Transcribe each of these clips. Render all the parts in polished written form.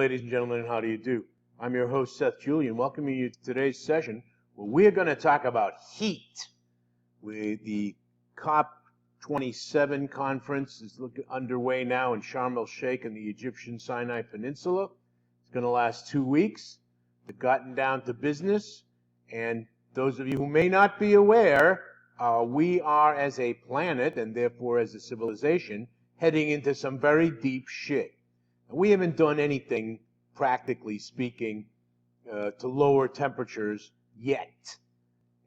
ladies and gentlemen, how do you do? I'm your host, Seth Julian, welcoming you to today's session where we're going to talk about heat. With the COP27 conference is underway now in Sharm el-Sheikh in the Egyptian Sinai Peninsula. It's going to last 2 weeks. They've gotten down to business, and those of you who may not be aware, we are as a planet, and therefore as a civilization, heading into some very deep shit. We haven't done anything, practically speaking, to lower temperatures yet.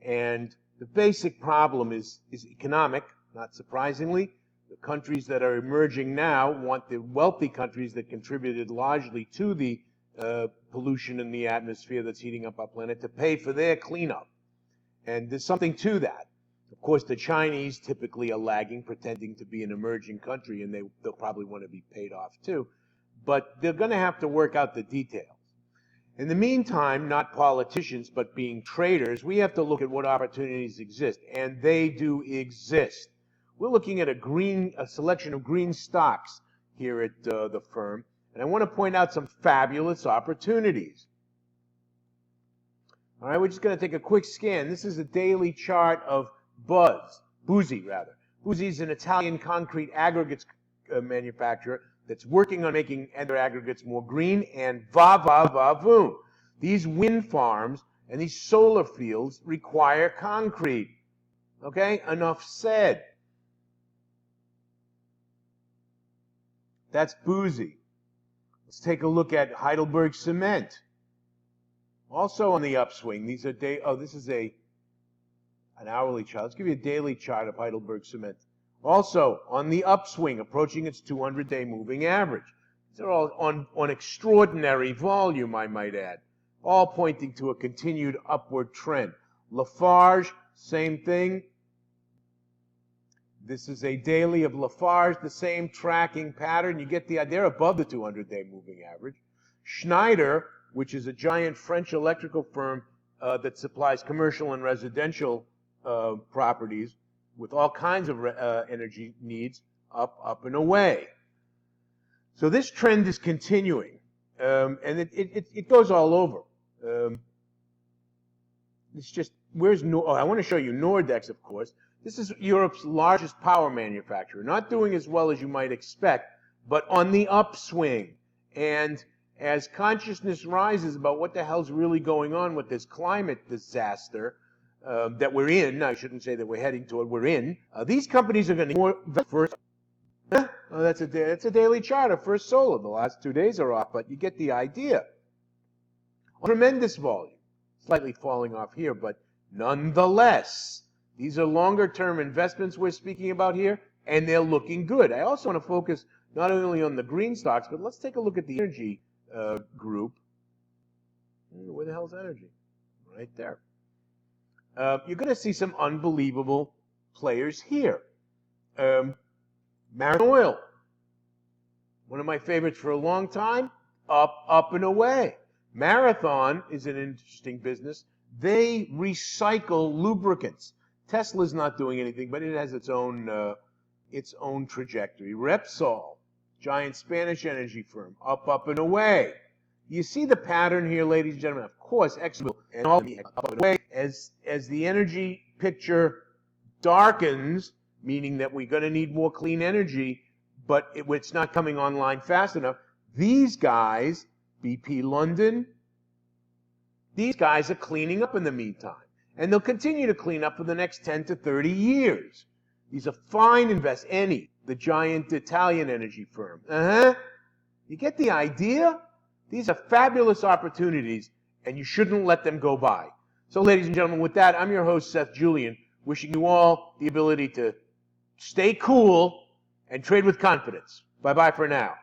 And the basic problem is economic, not surprisingly. The countries that are emerging now want the wealthy countries that contributed largely to the pollution in the atmosphere that's heating up our planet to pay for their cleanup. And there's something to that. Of course, the Chinese typically are lagging, pretending to be an emerging country, and they'll probably want to be paid off too. But they're going to have to work out the details. In the meantime, not politicians, but being traders, we have to look at what opportunities exist, and they do exist. We're looking at a selection of green stocks here at the firm, and I want to point out some fabulous opportunities. All right, we're just going to take a quick scan. This is a daily chart of Buzzi. Buzzi is an Italian concrete aggregates manufacturer that's working on making other aggregates more green, and voom. These wind farms and these solar fields require concrete. Okay, enough said. That's Buzzi. Let's take a look at Heidelberg Cement. Also on the upswing. These are this is an hourly chart. Let's give you a daily chart of Heidelberg Cement. Also, on the upswing, approaching its 200-day moving average. These are all on extraordinary volume, I might add, all pointing to a continued upward trend. Lafarge, same thing. This is a daily of Lafarge, the same tracking pattern. You get the idea, they're above the 200-day moving average. Schneider, which is a giant French electrical firm that supplies commercial and residential properties, with all kinds of energy needs, up and away. So this trend is continuing, and it goes all over. It's just, I want to show you Nordex, of course. This is Europe's largest power manufacturer, not doing as well as you might expect, but on the upswing. And as consciousness rises about what the hell's really going on with this climate disaster, that we're in, I shouldn't say that we're heading toward, we're in, these companies are going to need more first. That's a daily chart of First Solar. The last 2 days are off, but you get the idea. Tremendous volume. Slightly falling off here, but nonetheless, these are longer-term investments we're speaking about here, and they're looking good. I also want to focus not only on the green stocks, but let's take a look at the energy group. Where the hell's energy? Right there. You're going to see some unbelievable players here. Marathon Oil, one of my favorites for a long time, up and away. Marathon is an interesting business. They recycle lubricants. Tesla's not doing anything, but it has its own trajectory. Repsol, giant Spanish energy firm, up and away. You see the pattern here, ladies and gentlemen. Of course, ExxonMobil and all the up and away. As the energy picture darkens, meaning that we're going to need more clean energy, but it's not coming online fast enough, these guys, BP London, these guys are cleaning up in the meantime. And they'll continue to clean up for the next 10 to 30 years. These are fine investments. Eni, the giant Italian energy firm. You get the idea? These are fabulous opportunities, and you shouldn't let them go by. So, ladies and gentlemen, with that, I'm your host, Seth Julian, wishing you all the ability to stay cool and trade with confidence. Bye-bye for now.